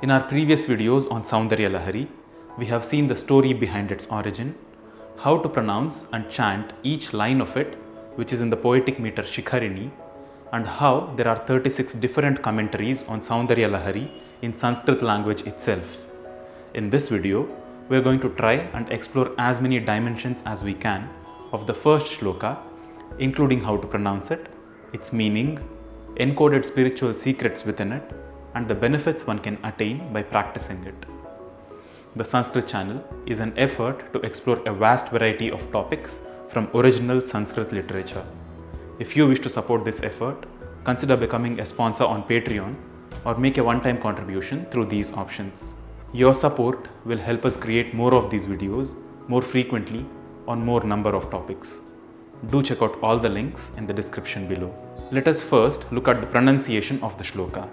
In our previous videos on Soundarya Lahari, we have seen the story behind its origin, how to pronounce and chant each line of it, which is in the poetic meter Shikharini, and how there are 36 different commentaries on Soundarya Lahari in Sanskrit language itself. In this video, we are going to try and explore as many dimensions as we can of the first shloka, including how to pronounce it, its meaning, encoded spiritual secrets within it, and the benefits one can attain by practicing it. The Sanskrit channel is an effort to explore a vast variety of topics from original Sanskrit literature. If you wish to support this effort, consider becoming a sponsor on Patreon or make a one-time contribution through these options. Your support will help us create more of these videos more frequently on more number of topics. Do check out all the links in the description below. Let us first look at the pronunciation of the shloka.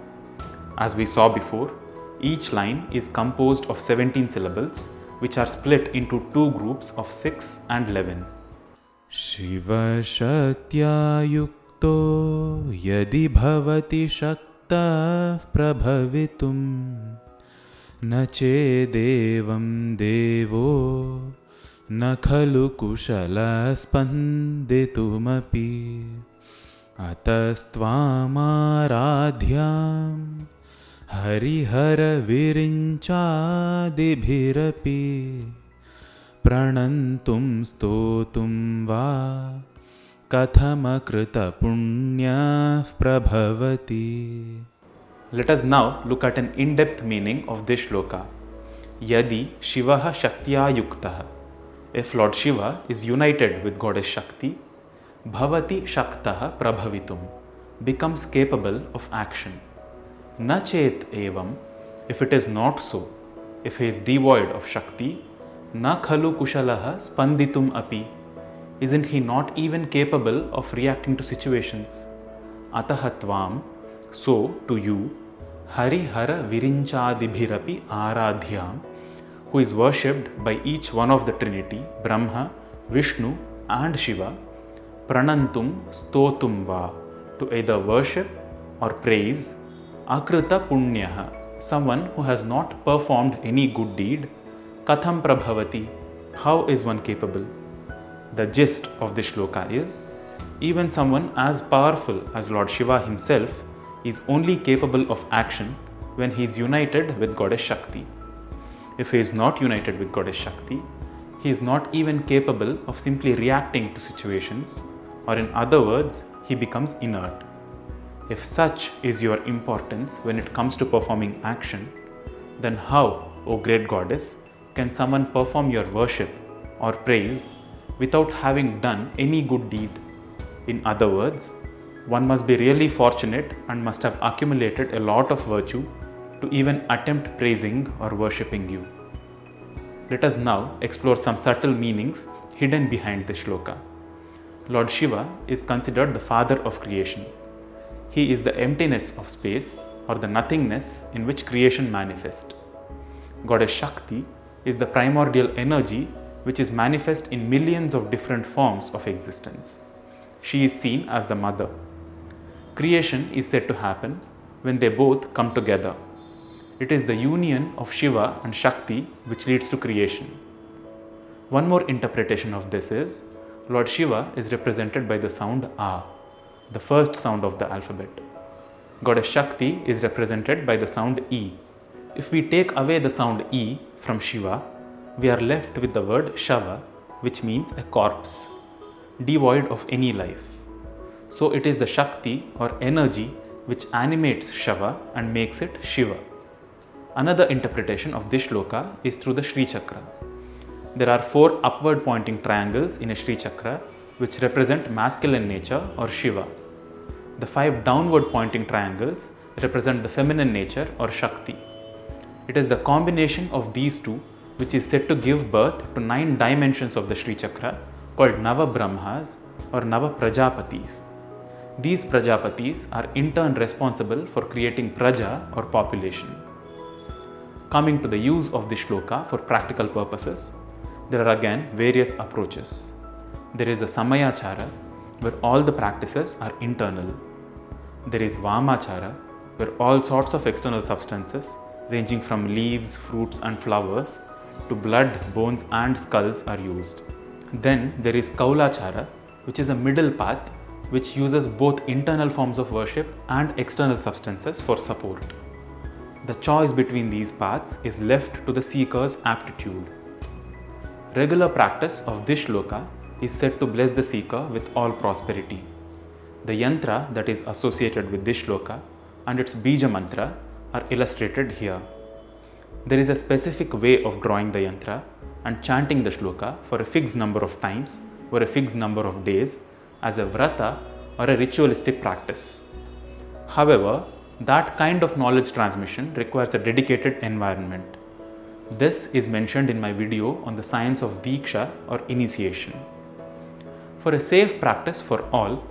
As we saw before, each line is composed of 17 syllables which are split into two groups of 6 and 11. Shiva Shaktya yukto yadi bhavati shakta prabhavitum na chedevam devo na khalu kushala spanditumapi atastvam aradhyam harihara virinchadibhirapi pranantum stotum va kathamakrita punya prabhavati. Let us now look at an in-depth meaning of this shloka. Yadi Shivaha Shaktya Yuktaha. If Lord Shiva is united with Goddess Shakti, Bhavati Shaktaha Prabhavitum, becomes capable of action. Na chet evam, if it is not so, if he is devoid of Shakti, na khalu kushalaha spanditum api, isn't he not even capable of reacting to situations? Atahatvam, so to you, Harihara Virinchadibhirapi Aradhyam, who is worshipped by each one of the Trinity, Brahma, Vishnu and Shiva, Pranantum Stotum Va, to either worship or praise, Akrita Punyaha, someone who has not performed any good deed, Katham Prabhavati, how is one capable? The gist of this shloka is, even someone as powerful as Lord Shiva himself is only capable of action when he is united with Goddess Shakti. If he is not united with Goddess Shakti, he is not even capable of simply reacting to situations, or in other words, he becomes inert. If such is your importance when it comes to performing action, then how, O great Goddess, can someone perform your worship or praise without having done any good deed? In other words, one must be really fortunate and must have accumulated a lot of virtue to even attempt praising or worshipping you. Let us now explore some subtle meanings hidden behind this shloka. Lord Shiva is considered the father of creation. He is the emptiness of space or the nothingness in which creation manifests. Goddess Shakti is the primordial energy which is manifest in millions of different forms of existence. She is seen as the mother. Creation is said to happen when they both come together. It is the union of Shiva and Shakti which leads to creation. One more interpretation of this is, Lord Shiva is represented by the sound A, the first sound of the alphabet. Goddess Shakti is represented by the sound E. If we take away the sound E from Shiva, we are left with the word Shava, which means a corpse, devoid of any life. So it is the Shakti or energy which animates Shava and makes it Shiva. Another interpretation of this shloka is through the Shri Chakra. There are 4 upward pointing triangles in a Shri Chakra which represent masculine nature or Shiva. The 5 downward pointing triangles represent the feminine nature or Shakti. It is the combination of these two which is said to give birth to 9 dimensions of the Shri Chakra called Nava Brahmas or Nava Prajapatis. These Prajapatis are in turn responsible for creating Praja or population. Coming to the use of this shloka for practical purposes, there are again various approaches. There is the Samayachara, where all the practices are internal. There is Vamachara, where all sorts of external substances, ranging from leaves, fruits, and flowers to blood, bones, and skulls are used. Then there is Kaulachara, which is a middle path which uses both internal forms of worship and external substances for support. The choice between these paths is left to the seeker's aptitude. Regular practice of this shloka is said to bless the seeker with all prosperity. The yantra that is associated with this shloka and its bija mantra are illustrated here. There is a specific way of drawing the yantra and chanting the shloka for a fixed number of times or a fixed number of days as a vrata or a ritualistic practice. However, that kind of knowledge transmission requires a dedicated environment. This is mentioned in my video on the science of Diksha or initiation. For a safe practice for all,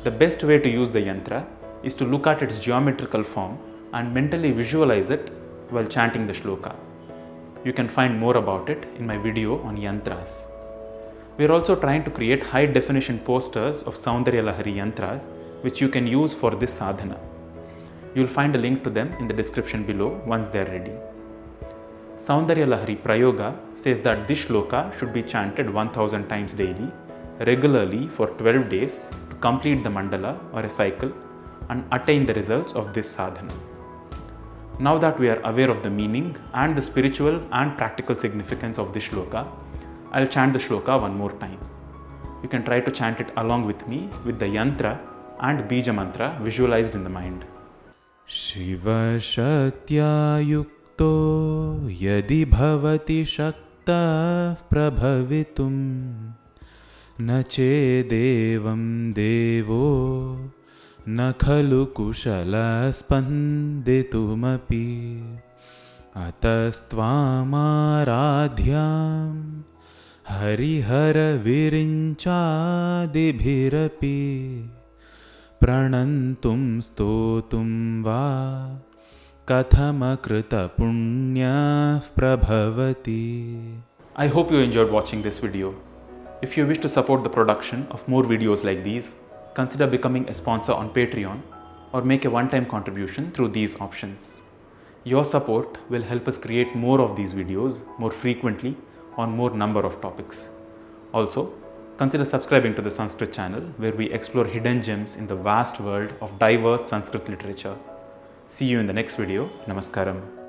the best way to use the yantra is to look at its geometrical form and mentally visualize it while chanting the shloka. You can find more about it in my video on yantras. We are also trying to create high definition posters of Soundarya Lahari yantras which you can use for this sadhana. You will find a link to them in the description below once they are ready. Soundarya Lahari Prayoga says that this shloka should be chanted 1000 times daily, regularly for 12 days to complete the mandala or a cycle and attain the results of this sadhana. Now that we are aware of the meaning and the spiritual and practical significance of this shloka, I'll chant the shloka one more time. You can try to chant it along with me with the yantra and bija mantra visualized in the mind. Shiva Shaktya Yukto Yadi Bhavati Shakta Prabhavitum Na Chedevam Devo Na Khalu Kushala Spanditumapi Atastvamadhyam Harihara Virinchadibhirapi Pranantum stotum va kathamakrita punyah prabhavati. I hope you enjoyed watching this video. If you wish to support the production of more videos like these, consider becoming a sponsor on Patreon or make a one-time contribution through these options. Your support will help us create more of these videos more frequently on more number of topics. Also, consider subscribing to the Sanskrit channel where we explore hidden gems in the vast world of diverse Sanskrit literature. See you in the next video. Namaskaram.